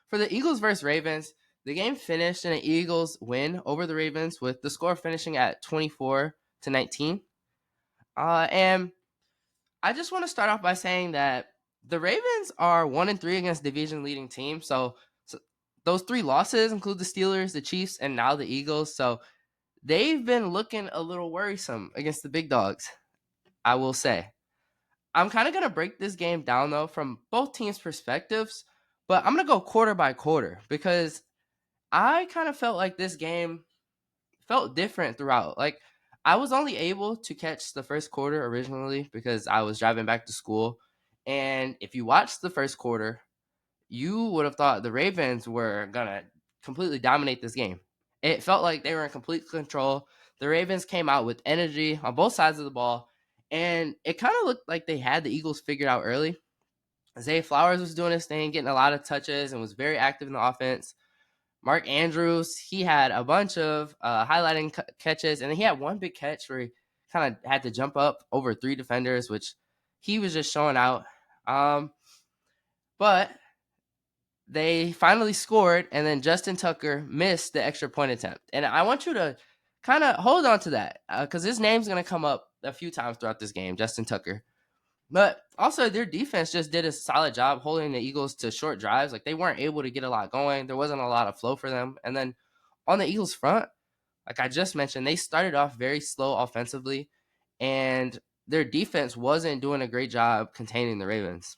For the Eagles versus Ravens, the game finished in an Eagles win over the Ravens with the score finishing at 24-19. And I just want to start off by saying that the Ravens are 1-3 against division leading teams. So those three losses include the Steelers, the Chiefs, and now the Eagles. So they've been looking a little worrisome against the big dogs, I will say. I'm kind of going to break this game down, though, from both teams' perspectives, but I'm going to go quarter by quarter because I kind of felt like this game felt different throughout. Like, I was only able to catch the first quarter originally because I was driving back to school. And if you watched the first quarter, you would have thought the Ravens were going to completely dominate this game. It felt like they were in complete control. The Ravens came out with energy on both sides of the ball, and it kind of looked like they had the Eagles figured out early. Zay Flowers was doing his thing, getting a lot of touches, and was very active in the offense. Mark Andrews, he had a bunch of highlighting catches, and then he had one big catch where he kind of had to jump up over three defenders, which he was just showing out. But they finally scored, and then Justin Tucker missed the extra point attempt. And I want you to kind of hold on to that because his name's going to come up a few times throughout this game, Justin Tucker. But also, their defense just did a solid job holding the Eagles to short drives. Like, they weren't able to get a lot going. There wasn't a lot of flow for them. And then on the Eagles front, like I just mentioned, they started off very slow offensively, and their defense wasn't doing a great job containing the Ravens.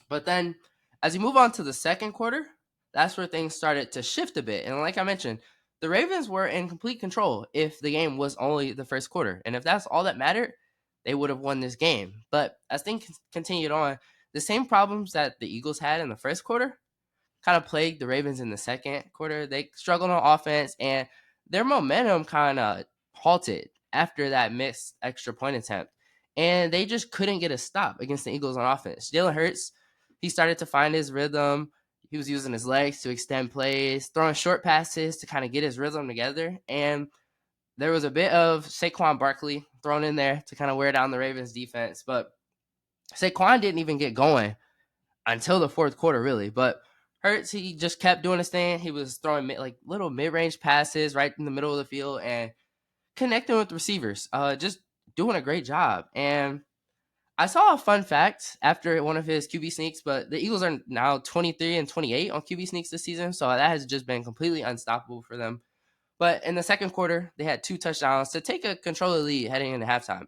But then as you move on to the second quarter, that's where things started to shift a bit. And like I mentioned, the Ravens were in complete control if the game was only the first quarter. And if that's all that mattered, they would have won this game. But as things continued on, the same problems that the Eagles had in the first quarter kind of plagued the Ravens in the second quarter. They struggled on offense, and their momentum kind of halted after that missed extra point attempt. And they just couldn't get a stop against the Eagles on offense. Jalen Hurts, he started to find his rhythm. He was using his legs to extend plays, throwing short passes to kind of get his rhythm together. And there was a bit of Saquon Barkley thrown in there to kind of wear down the Ravens defense. But Saquon didn't even get going until the fourth quarter, really. But Hurts, he just kept doing his thing. He was throwing little mid-range passes right in the middle of the field and connecting with receivers. Just doing a great job. And I saw a fun fact after one of his QB sneaks, but the Eagles are now 23-28 on QB sneaks this season, so that has just been completely unstoppable for them. But in the second quarter, they had 2 touchdowns to take a controller lead heading into halftime.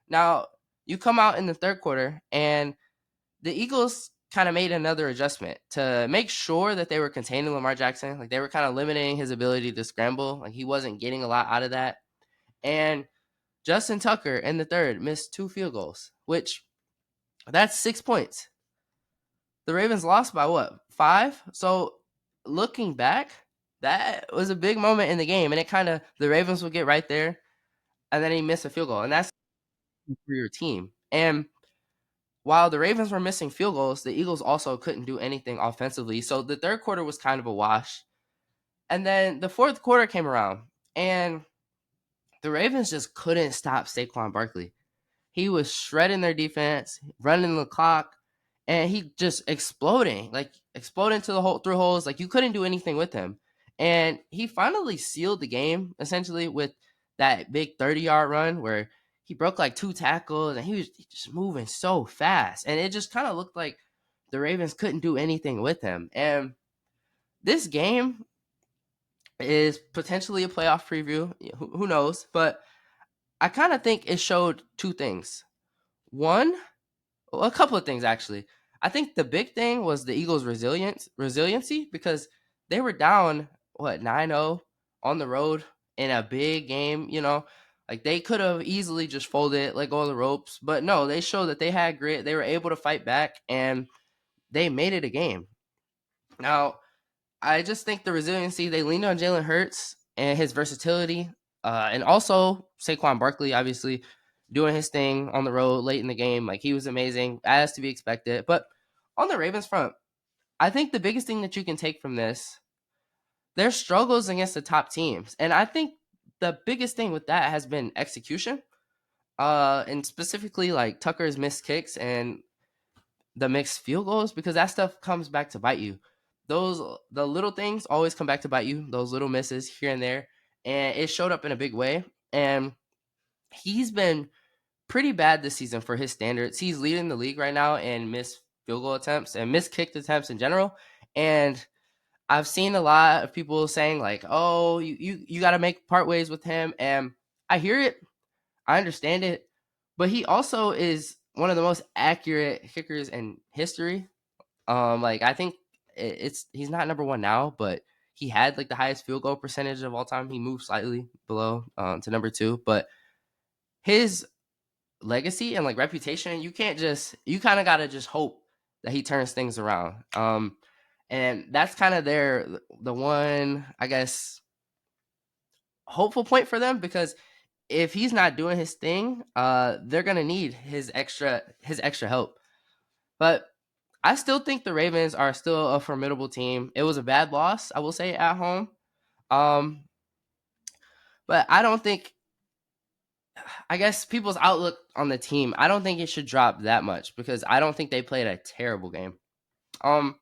Now, you come out in the third quarter, and the Eagles kind of made another adjustment to make sure that they were containing Lamar Jackson. Like, they were kind of limiting his ability to scramble. Like, he wasn't getting a lot out of that. And Justin Tucker in the third missed 2 field goals, which that's 6 points. The Ravens lost by what? 5? So looking back, that was a big moment in the game, and it kind of the Ravens would get right there, and then he missed a field goal, and that's for your team. And while the Ravens were missing field goals, the Eagles also couldn't do anything offensively. So the third quarter was kind of a wash. And then the fourth quarter came around, and the Ravens just couldn't stop Saquon Barkley. He was shredding their defense, running the clock, and he just exploding to the hole through holes. Like, you couldn't do anything with him. And he finally sealed the game essentially with that big 30-yard run where he broke like 2 tackles, and he was just moving so fast. And it just kind of looked like the Ravens couldn't do anything with him. And this game is potentially a playoff preview. Who knows? But I kind of think it showed 2 things. One, well, a couple of things actually. I think the big thing was the Eagles' resiliency, because they were down 9-0 on the road in a big game. Like, they could have easily just folded, let go of the ropes, but no, they showed that they had grit. They were able to fight back, and they made it a game. Now, I just think the resiliency, they leaned on Jalen Hurts and his versatility, and also Saquon Barkley, obviously, doing his thing on the road late in the game. Like, he was amazing, as to be expected. But on the Ravens front, I think the biggest thing that you can take from this, their struggles against the top teams. And I think the biggest thing with that has been execution. And specifically, like, Tucker's missed kicks and the mixed field goals, because that stuff comes back to bite you. the little things always come back to bite you. Those little misses here and there, and it showed up in a big way. And he's been pretty bad this season for his standards. He's leading the league right now in missed field goal attempts and missed kicked attempts in general. And I've seen a lot of people saying like, "Oh, you got to make part ways with him," and I hear it, I understand it, but he also is one of the most accurate kickers in history. Like I think it's he's not number one now, but he had like the highest field goal percentage of all time. He moved slightly below to number two, but his legacy and like reputation, you kind of got to just hope that he turns things around. And that's kind of the one, I guess, hopeful point for them, because if he's not doing his thing, they're gonna need his extra help. But I still think the Ravens are still a formidable team. It was a bad loss, I will say, at home. Um, but I don't think, I guess people's outlook on the team, I don't think it should drop that much because I don't think they played a terrible game. Um,